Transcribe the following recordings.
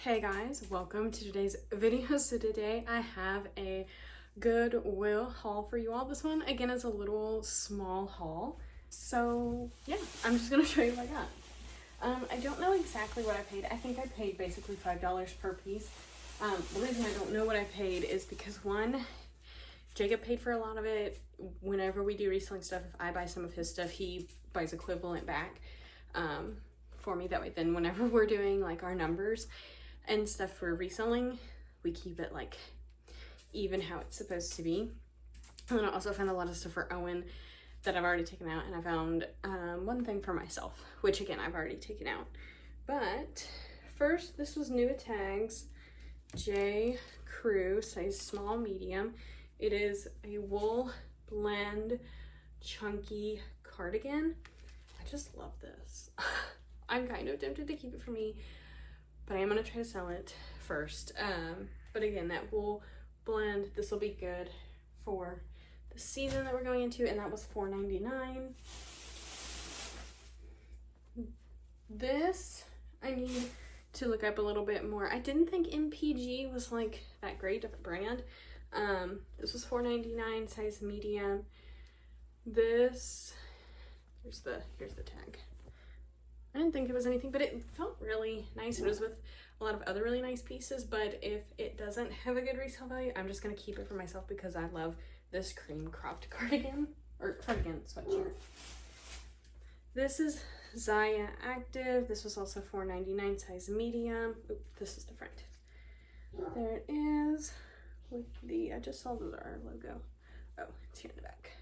Hey guys, welcome to today's video. So today I have a Goodwill haul for you all. This one again is a little small haul. So yeah, I'm just gonna show you what I got. I don't know exactly what I paid. I think I paid basically $5 per piece. The reason I don't know what I paid is because one, Jacob paid for a lot of it. Whenever we do reselling stuff, if I buy some of his stuff, he buys equivalent back for me. That way then whenever we're doing like our numbers and stuff for reselling, we keep it like even how it's supposed to be. And then I also found a lot of stuff for Owen that I've already taken out, and I found one thing for myself, which again I've already taken out. But first, this was new at Tags, J. Crew, size small medium. It is a wool blend chunky cardigan. I just love this. I'm kind of tempted to keep it for me, but I am gonna try to sell it first. But again, that wool blend, this will be good for the season that we're going into, and that was $4.99. This I need to look up a little bit more. I didn't think MPG was like that great of a brand. This was $4.99, size medium. This, here's the tag. I didn't think it was anything, but it felt really nice. It was with a lot of other really nice pieces, but if it doesn't have a good resale value, I'm just gonna keep it for myself because I love this cream cropped cardigan, or cardigan sweatshirt. This is Zaya Active. This was also $4.99, size medium. Oop, this is the front. There it is with the, I just saw the Zara logo. Oh, it's here in the back.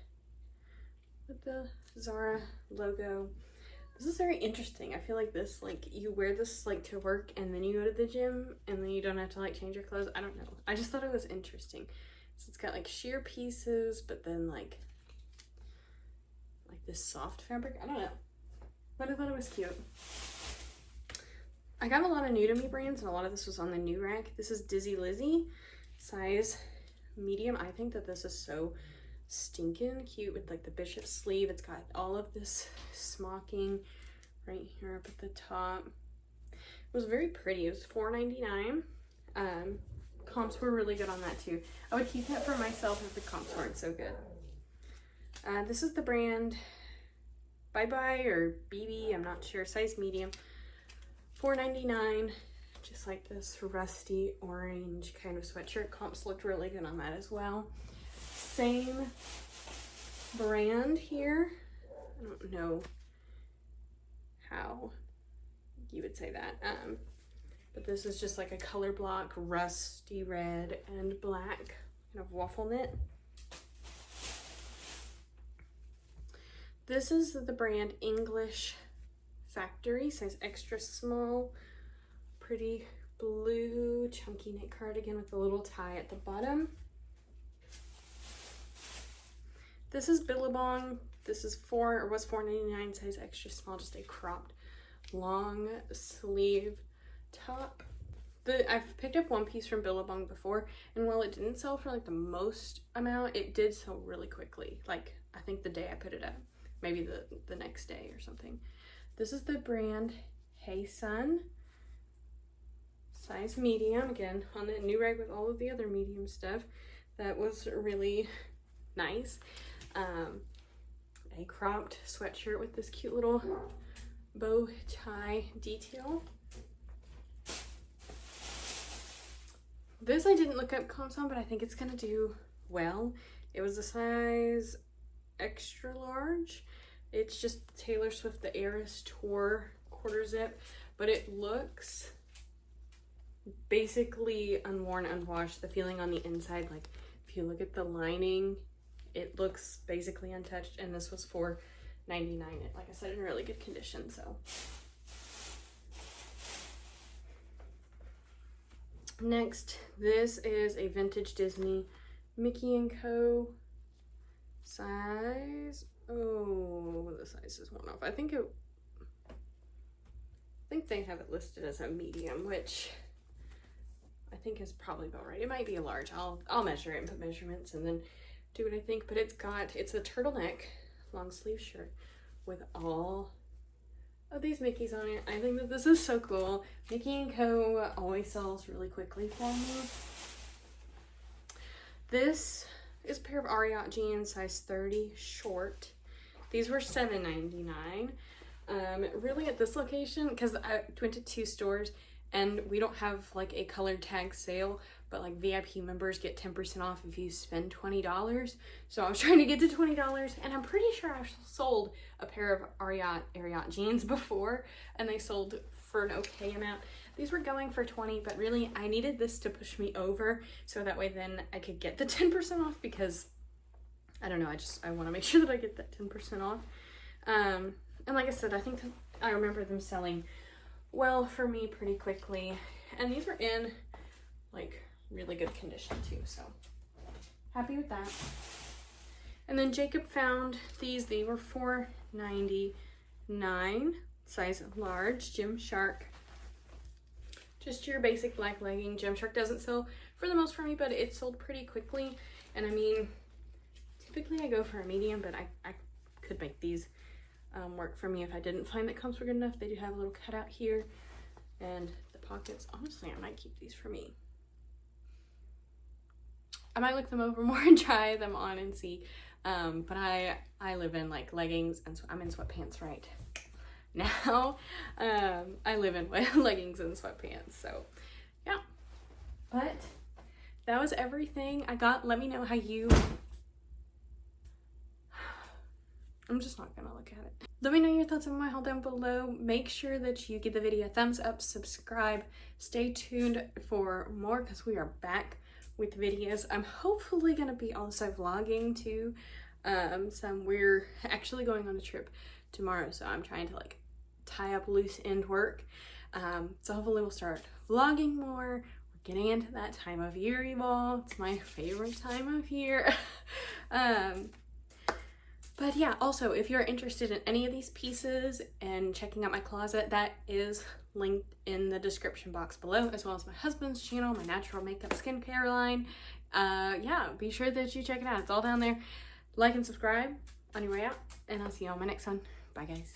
With the Zara logo. This is very interesting. I feel like this, like you wear this like to work and then you go to the gym and then you don't have to like change your clothes. I don't know. I just thought it was interesting. So it's got like sheer pieces, but then like this soft fabric. I don't know. But I thought it was cute. I got a lot of new to me brands, and a lot of this was on the new rack. This is Dizzy Lizzy, size medium. I think that this is so stinking cute with like the bishop sleeve. It's got all of this smocking right here up at the top. It was very pretty. It was $4.99. Comps were really good on that too. I would keep that for myself if the comps weren't so good. This is the brand Bye Bye or BB, I'm not sure, size medium. $4.99. Just like this rusty orange kind of sweatshirt. Comps looked really good on that as well. Same brand here. I don't know how you would say that, but this is just like a color block, rusty red and black, kind of waffle knit. This is the brand English Factory, size extra small. Pretty blue chunky knit cardigan with a little tie at the bottom. This is Billabong. This is was $4.99, size extra small, just a cropped long sleeve top. I've picked up one piece from Billabong before, and while it didn't sell for like the most amount, it did sell really quickly. Like I think the day I put it up, maybe the next day or something. This is the brand Hey Sun, size medium. Again, on the new rag with all of the other medium stuff. That was really nice. A cropped sweatshirt with this cute little bow tie detail. This I didn't look up comps on, but I think it's gonna do well. It was a size extra large. It's just Taylor Swift the Eras Tour quarter zip, but it looks basically unworn, unwashed. The feeling on the inside, like if you look at the lining, it looks basically untouched, and this was $4.99. Like I said, in really good condition. So next, this is a vintage Disney Mickey & Co. size. Oh, the size is one off. I think they have it listed as a medium, which I think is probably about right. It might be a large. I'll measure it and put measurements and then do what I think. But it's a turtleneck long sleeve shirt with all of these Mickeys on it. I think that this is so cool. Mickey & Co. always sells really quickly for me. This is a pair of Ariat jeans, size 30, short. These were $7.99. Really at this location, because I went to 2 stores and we don't have like a colored tag sale, but like VIP members get 10% off if you spend $20. So I was trying to get to $20, and I'm pretty sure I sold a pair of Ariat jeans before, and they sold for an okay amount. These were going for $20, but really I needed this to push me over, so that way then I could get the 10% off, because I don't know, I want to make sure that I get that 10% off. And like I said, I think that I remember them selling well for me pretty quickly, and these were in like really good condition too, so happy with that. And then Jacob found these. They were $4.99, size large, Gymshark. Just your basic black legging. Gymshark doesn't sell for the most for me, but it sold pretty quickly. And I mean, typically I go for a medium, but I could make these work for me if I didn't find that comps were good enough. They do have a little cutout here, and the pockets, honestly, I might keep these for me. I might look them over more and try them on and see, but I live in like leggings, and so I'm in sweatpants right now. I live in leggings and sweatpants, so yeah. But that was everything I got. Let me know how you... I'm just not gonna look at it. Let me know your thoughts on my haul down below. Make sure that you give the video a thumbs up, subscribe, stay tuned for more, because we are back with videos. I'm hopefully gonna be also vlogging too. We're actually going on a trip tomorrow, so I'm trying to like tie up loose end work. So hopefully we'll start vlogging more. We're getting into that time of year, y'all. It's my favorite time of year. But yeah, also, if you're interested in any of these pieces and checking out my closet, that is linked in the description box below, as well as my husband's channel, my natural makeup skincare line. Yeah, be sure that you check it out. It's all down there. Like and subscribe on your way out, and I'll see you on my next one. Bye, guys.